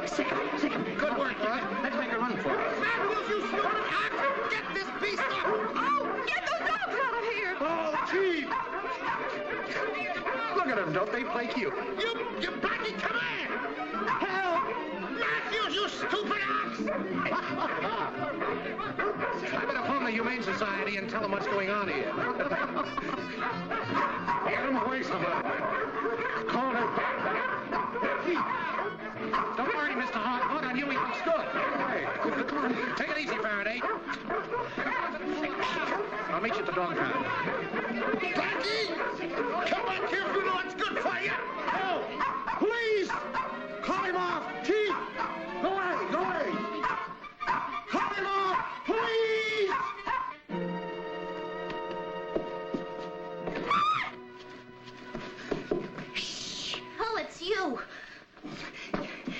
Sick him. Good work, all right? Let's make a run for it. Fabulous, you stupid ox! Get this beast off! Oh, get those dogs out of here! Oh, Chief! Look at them. Don't they play cute? You Blackie, come here! Help! Matthews, you stupid ox! I better phone the Humane Society and tell them what's going on here. Get him away, somebody. Call him. Don't worry, Mr. Harcourt. On you, he looks good. Hey, take it easy, Farraday. I'll meet you at the dog pound. Blackie! Come back here if you know what's good for you! Oh! Please! Call him off! Chief! Go away! Call him off! Please! Shh! Oh, it's you.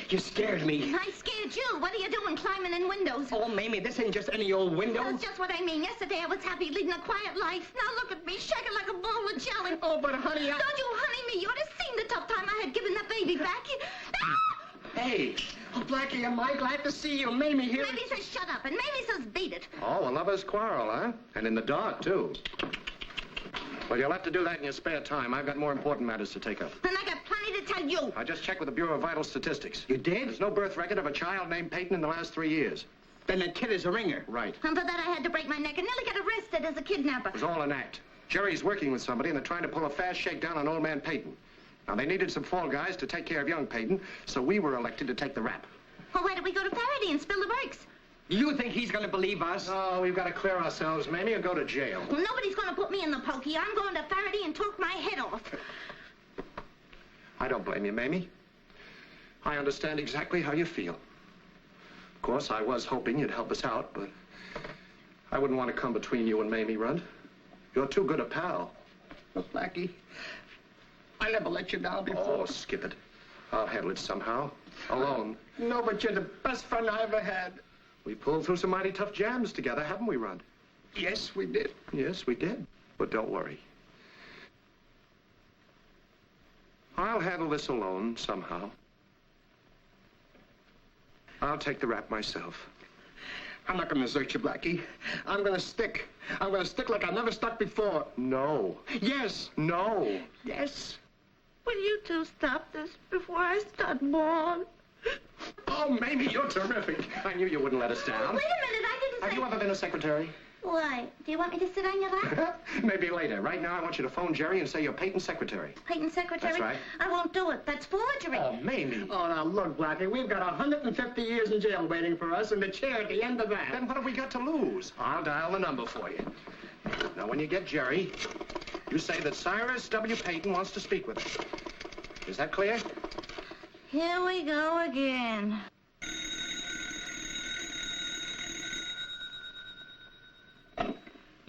You scared me. I scared you. What are you doing climbing in windows? Oh, Mamie, this ain't just any old window. That's just what I mean. Yesterday I was happy leading a quiet life. Now look at me, shaking like a bowl of jelly. Oh, but honey, Don't you honey me. You ought to have seen the tough time I had giving that baby back. Hey! Oh, Blackie, am I glad to see you. Mamie here. Mamie says shut up, and Mamie says beat it. Oh, a lover's quarrel, huh? And in the dark, too. Well, you'll have to do that in your spare time. I've got more important matters to take up. And I got plenty to tell you. I just checked with the Bureau of Vital Statistics. You did? There's no birth record of a child named Peyton in the last 3 years. Then that kid is a ringer. Right. And for that I had to break my neck and nearly got arrested as a kidnapper. It was all an act. Gerry's working with somebody, and they're trying to pull a fast shakedown on old man Peyton. Now, they needed some fall guys to take care of young Peyton, so we were elected to take the rap. Well, why don't we go to Farraday and spill the brakes? You think he's gonna believe us? Oh, we've got to clear ourselves, Mamie, or go to jail. Well, nobody's going to put me in the pokey. I'm going to Farraday and talk my head off. I don't blame you, Mamie. I understand exactly how you feel. Of course, I was hoping you'd help us out, but I wouldn't want to come between you and Mamie, Runt. You're too good a pal. Look, Blackie, I never let you down before. Oh, skip it. I'll handle it somehow. Alone. No, but you're the best friend I ever had. We pulled through some mighty tough jams together, haven't we, Runt? Yes, we did. Yes, we did. But don't worry. I'll handle this alone, somehow. I'll take the rap myself. I'm not gonna desert you, Blackie. I'm gonna stick. I'm gonna stick like I've never stuck before. No. Yes. No. Yes. Will you two stop this before I start bawling? Oh, Mamie, you're terrific. I knew you wouldn't let us down. Wait a minute, I didn't say... Have you ever been a secretary? Why? Do you want me to sit on your lap? Maybe later. Right now, I want you to phone Gerry and say you're Peyton's secretary. Peyton's secretary? That's right. I won't do it. That's forgery. Oh, Mamie. Oh, now look, Blackie, we've got 150 years in jail waiting for us and the chair at the end of that. Then what have we got to lose? I'll dial the number for you. Now, when you get Gerry, you say that Cyrus W. Peyton wants to speak with us. Is that clear? Here we go again.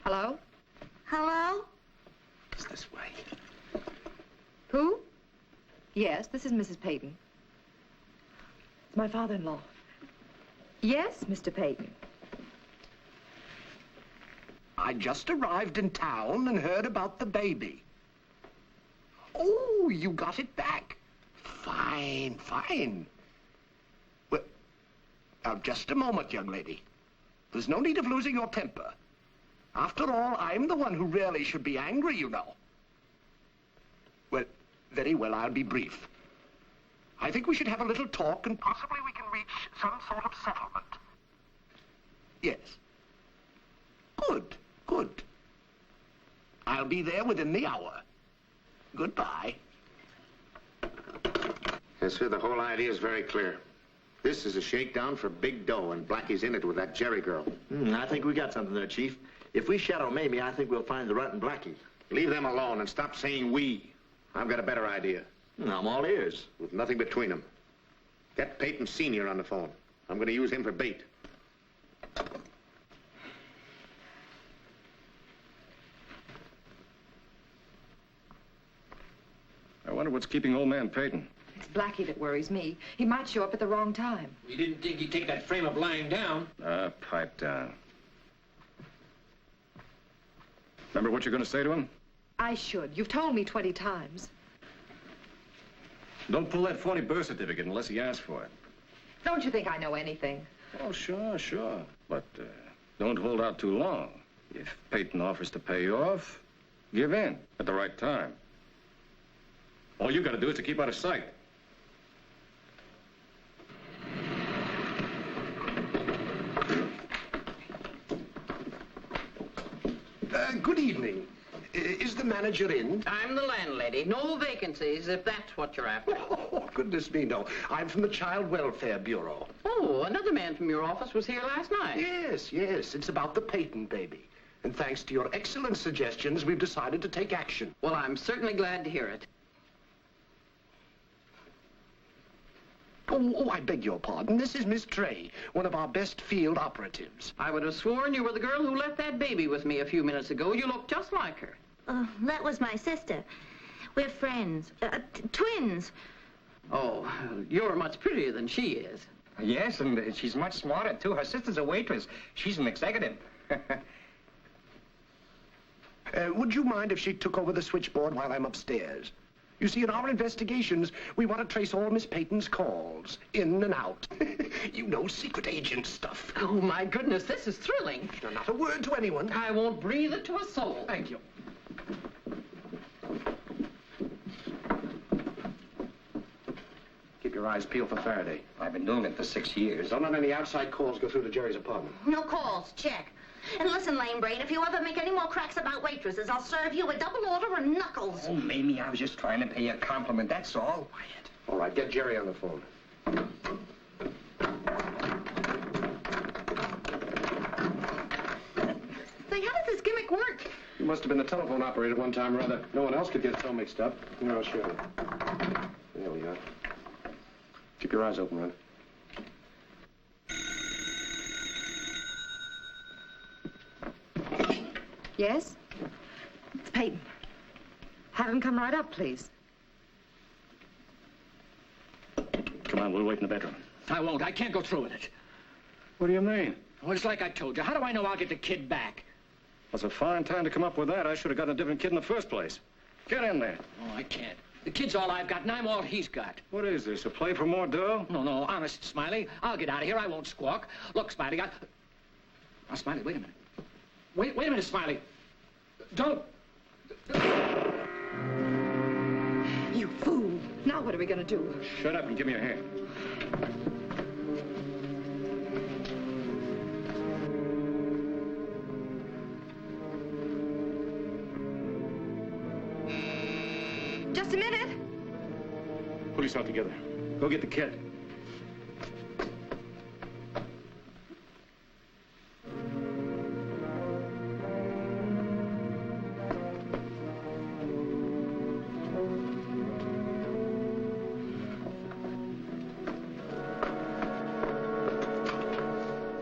Hello? Hello? It's this way. Who? Yes, this is Mrs. Peyton. It's my father-in-law. Yes, Mr. Peyton. I just arrived in town and heard about the baby. Oh, you got it back. Fine, fine. Well, now, just a moment, young lady. There's no need of losing your temper. After all, I'm the one who really should be angry, you know. Well, very well, I'll be brief. I think we should have a little talk and possibly we can reach some sort of settlement. Yes. Good, good. I'll be there within the hour. Goodbye. Yes, sir, the whole idea is very clear. This is a shakedown for big dough, and Blackie's in it with that Gerry girl. I think we got something there, Chief. If we shadow Mamie, I think we'll find the Runt and Blackie. Leave them alone and stop saying we. I've got a better idea. I'm all ears. With nothing between them. Get Peyton Sr. on the phone. I'm going to use him for bait. I wonder what's keeping old man Peyton. It's Blackie that worries me. He might show up at the wrong time. We didn't think he'd take that frame of lying down. Pipe down. Remember what you're going to say to him? I should. You've told me 20 times. Don't pull that phony birth certificate unless he asks for it. Don't you think I know anything? Oh, sure, sure. But don't hold out too long. If Peyton offers to pay you off, give in at the right time. All you got to do is to keep out of sight. Good evening. Is the manager in? I'm the landlady. No vacancies, if that's what you're after. Oh, goodness me, no. I'm from the Child Welfare Bureau. Oh, another man from your office was here last night. Yes, yes. It's about the Peyton baby. And thanks to your excellent suggestions, we've decided to take action. Well, I'm certainly glad to hear it. Oh, I beg your pardon. This is Miss Trey, one of our best field operatives. I would have sworn you were the girl who left that baby with me a few minutes ago. You look just like her. That was my sister. We're friends. Twins. Oh, you're much prettier than she is. Yes, and she's much smarter, too. Her sister's a waitress. She's an executive. Would you mind if she took over the switchboard while I'm upstairs? You see, in our investigations, we want to trace all Miss Peyton's calls, in and out. You know, secret agent stuff. Oh, my goodness, this is thrilling. Now, not a word to anyone. I won't breathe it to a soul. Thank you. Keep your eyes peeled for Farraday. I've been doing it for 6 years. Don't let any outside calls go through to Gerry's apartment. No calls. Check. And listen, lame brain, if you ever make any more cracks about waitresses, I'll serve you a double order of knuckles. Oh, Mamie, I was just trying to pay you a compliment, that's all. Quiet. All right, get Gerry on the phone. Say, how does this gimmick work? You must have been the telephone operator one time or other. No one else could get so mixed up. No, sure. There we are. Keep your eyes open, Runt. Yes? It's Peyton. Have him come right up, please. Come on, we'll wait in the bedroom. I won't. I can't go through with it. What do you mean? Well, it's like I told you. How do I know I'll get the kid back? That's a fine time to come up with that. I should have gotten a different kid in the first place. Get in there. Oh, I can't. The kid's all I've got, and I'm all he's got. What is this, a play for more dough? No, honest, Smiley. I'll get out of here. I won't squawk. Look, Smiley, Now, Smiley, wait a minute. Wait a minute, Smiley. Don't. You fool. Now what are we going to do? Shut up and give me a hand. Just a minute. Pull yourself together. Go get the kid.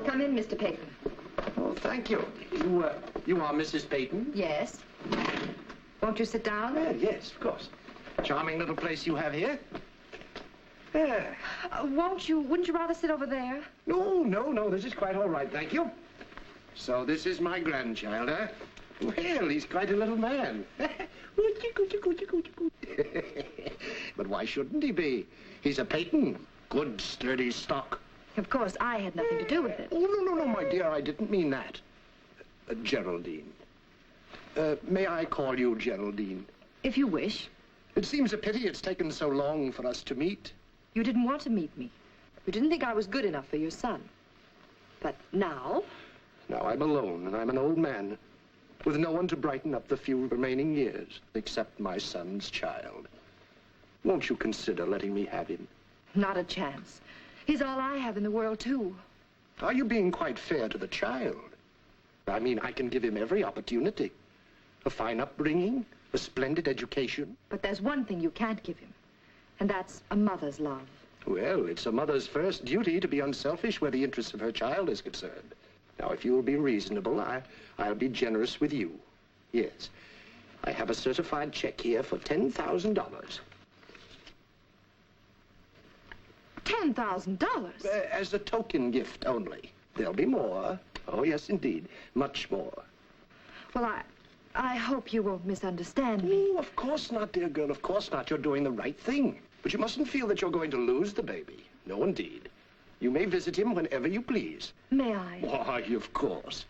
Come in, Mr. Peyton. Oh, thank you. You are Mrs. Peyton? Yes. Won't you sit down? Yes, of course. Charming little place you have here. Yeah. Wouldn't you rather sit over there? No, this is quite all right, thank you. So this is my grandchild, huh? Well, he's quite a little man. But why shouldn't he be? He's a Peyton. Good, sturdy stock. Of course, I had nothing to do with it. Oh, no, my dear, I didn't mean that. Geraldine. May I call you Geraldine? If you wish. It seems a pity it's taken so long for us to meet. You didn't want to meet me. You didn't think I was good enough for your son. But now? Now I'm alone, and I'm an old man, with no one to brighten up the few remaining years, except my son's child. Won't you consider letting me have him? Not a chance. He's all I have in the world, too. Are you being quite fair to the child? I mean, I can give him every opportunity. A fine upbringing, a splendid education. But there's one thing you can't give him, and that's a mother's love. Well, it's a mother's first duty to be unselfish where the interests of her child is concerned. Now, if you will be reasonable, I'll be generous with you. Yes. I have a certified check here for $10,000. $10,000? As a token gift only. There'll be more. Oh, yes, indeed. Much more. Well, I hope you won't misunderstand me. Oh, of course not, dear girl. Of course not. You're doing the right thing. But you mustn't feel that you're going to lose the baby. No, indeed. You may visit him whenever you please. May I? Why, of course.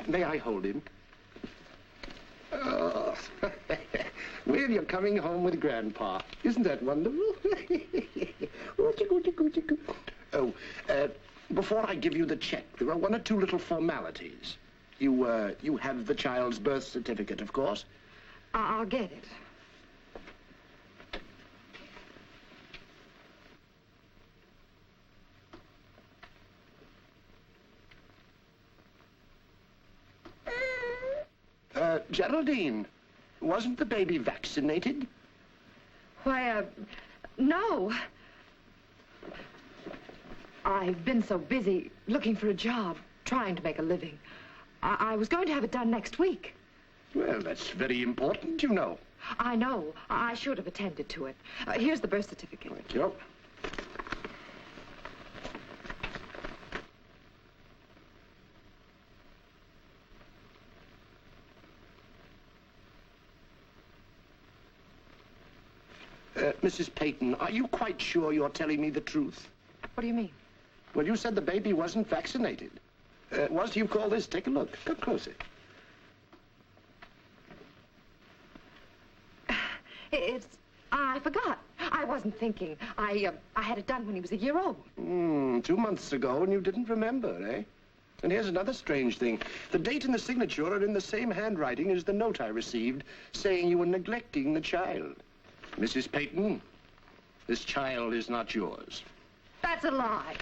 May I hold him? Oh. Well, you're coming home with Grandpa. Isn't that wonderful? Oh, before I give you the check, there are one or two little formalities. You have the child's birth certificate, of course? I'll get it. Geraldine, wasn't the baby vaccinated? Why, no. I've been so busy looking for a job, trying to make a living. I was going to have it done next week. Well, that's very important, you know. I know. I should have attended to it. Here's the birth certificate. Thank you. Mrs. Peyton, are you quite sure you're telling me the truth? What do you mean? Well, you said the baby wasn't vaccinated. What do you call this? Take a look. Come closer. I forgot. I wasn't thinking. I had it done when he was a year old. 2 months ago, and you didn't remember, eh? And here's another strange thing. The date and the signature are in the same handwriting as the note I received, saying you were neglecting the child. Mrs. Peyton, this child is not yours. That's a lie.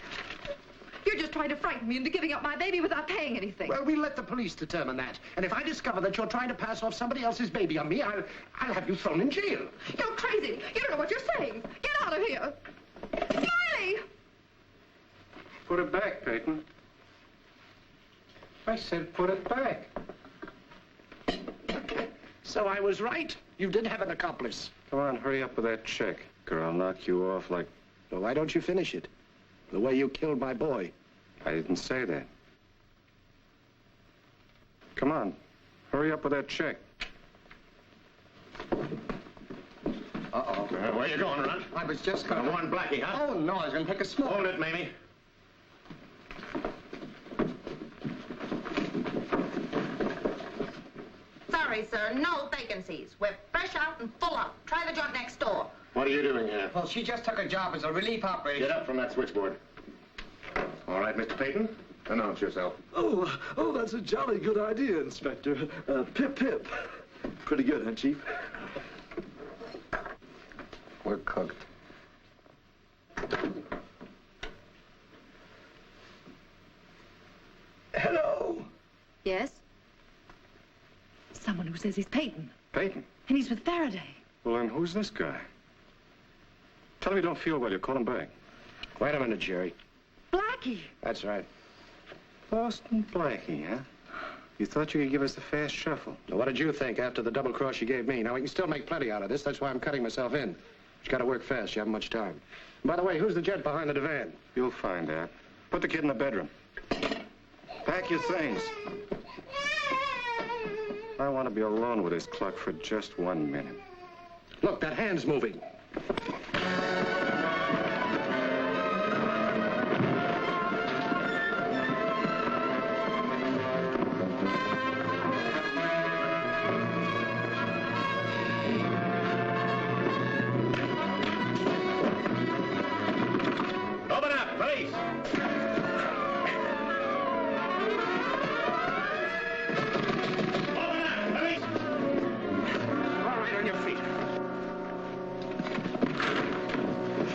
You're just trying to frighten me into giving up my baby without paying anything. Well, we'll let the police determine that. And if I discover that you're trying to pass off somebody else's baby on me, I'll have you thrown in jail. You're crazy. You don't know what you're saying. Get out of here. Smiley! Put it back, Peyton. I said put it back. So I was right. You did have an accomplice. Come on, hurry up with that check, or I'll knock you off like... Well, why don't you finish it? The way you killed my boy. I didn't say that. Come on, hurry up with that check. Uh-oh. Where you going, Runt? I was just going to... Warn Blackie, huh? Oh, no, I was going to take a smoke. Hold it, Mamie. Sorry, sir, no vacancies. We're fresh out and full up. Try the joint next door. What are you doing here? Well, she just took a job as a relief operator. Get up from that switchboard. All right, Mr. Peyton, announce yourself. Oh, that's a jolly good idea, Inspector. Pip, pip. Pretty good, huh, Chief? We're cooked. Hello. Yes? Someone who says he's Peyton. Peyton? And he's with Farraday. Well, then who's this guy? Tell him you don't feel well. You call him back. Wait a minute, Gerry. Blackie. That's right. Boston Blackie, huh? You thought you could give us the fast shuffle. Now, what did you think after the double cross you gave me? Now, we can still make plenty out of this. That's why I'm cutting myself in. You got to work fast. You haven't much time. By the way, who's the jet behind the divan? You'll find out. Put the kid in the bedroom. Pack your things. I want to be alone with this clock for just 1 minute. Look, that hand's moving. Open up, police! Open up, police! All right, on your feet.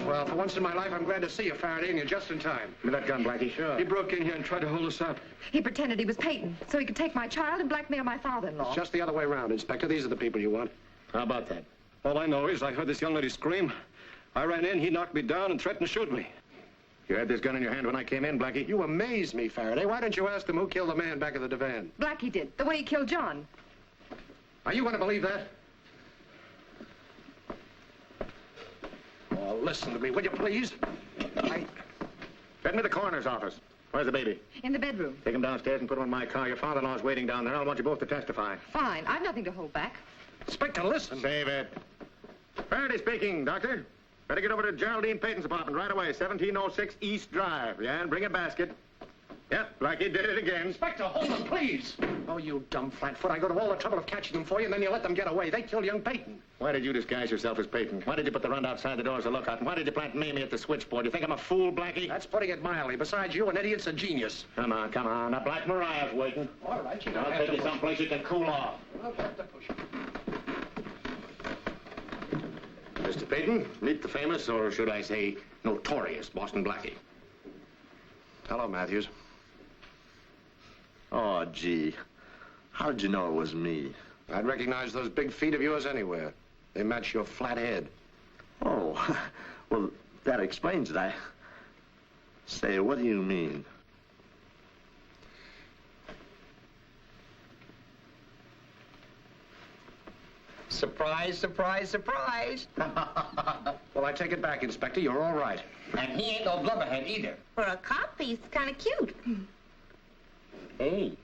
Well, for once in my life, I'm glad to see you, Faraday, and you're just in time. Give me that gun, Blackie. Sure. He broke in here and tried to hold us up. He pretended he was Peyton, so he could take my child and blackmail my father-in-law. It's just the other way around, Inspector. These are the people you want. How about that? All I know is I heard this young lady scream. I ran in, he knocked me down and threatened to shoot me. You had this gun in your hand when I came in, Blackie. You amaze me, Faraday. Why didn't you ask them who killed the man back of the divan? Blackie did, the way he killed John. Are you going to believe that? Oh, listen to me, will you please? Get me to the coroner's office. Where's the baby? In the bedroom. Take him downstairs and put him in my car. Your father-in-law's waiting down there. I want you both to testify. Fine, I've nothing to hold back. Inspector, listen. Save it. Faraday speaking, Doctor. Better get over to Geraldine Peyton's apartment right away, 1706 East Drive. Yeah, and bring a basket. Yep, Blackie did it again. Inspector, hold them, please. Oh, you dumb flatfoot. I go to all the trouble of catching them for you, and then you let them get away. They killed young Peyton. Why did you disguise yourself as Peyton? Why did you put the Runt outside the door as a lookout? And why did you plant Mamie at the switchboard? You think I'm a fool, Blackie? That's putting it mildly. Besides, you, an idiot's a genius. Come on, come on. Now, Black Mariah's waiting. All right, you I'll take you someplace you can cool off. I'll have to push it. Mr. Peyton, meet the famous, or should I say, notorious Boston Blackie. Hello, Matthews. Oh, gee. How'd you know it was me? I'd recognize those big feet of yours anywhere. They match your flat head. Oh, well, that explains it. Say, what do you mean? Surprise, surprise, surprise. Well, I take it back, Inspector. You're all right. And he ain't no blubberhead either. For a cop, he's kind of cute. Hey.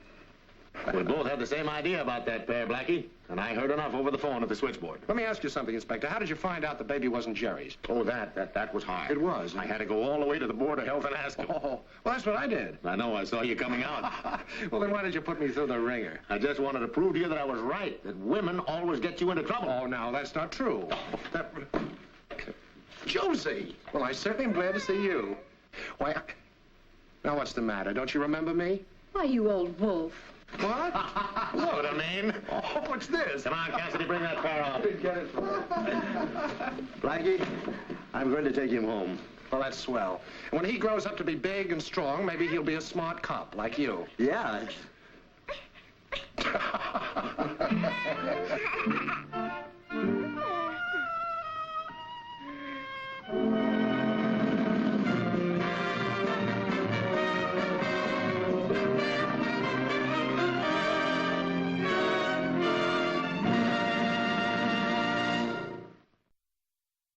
We both had the same idea about that pair, Blackie. And I heard enough over the phone at the switchboard. Let me ask you something, Inspector. How did you find out the baby wasn't Gerry's? Oh, that was hard. It was. I had to go all the way to the Board of Health and ask him. Oh, well, that's what I did. I know, I saw you coming out. Well, then why did you put me through the ringer? I just wanted to prove to you that I was right, that women always get you into trouble. Oh, now, that's not true. Josie! Well, I certainly am glad to see you. Why, now what's the matter? Don't you remember me? Why, you old wolf. What? What I mean? Oh, what's this? Come on, Cassidy, bring that pair off. Get it. Blackie, I'm going to take him home. Well, that's swell. When he grows up to be big and strong, maybe he'll be a smart cop like you. Yeah.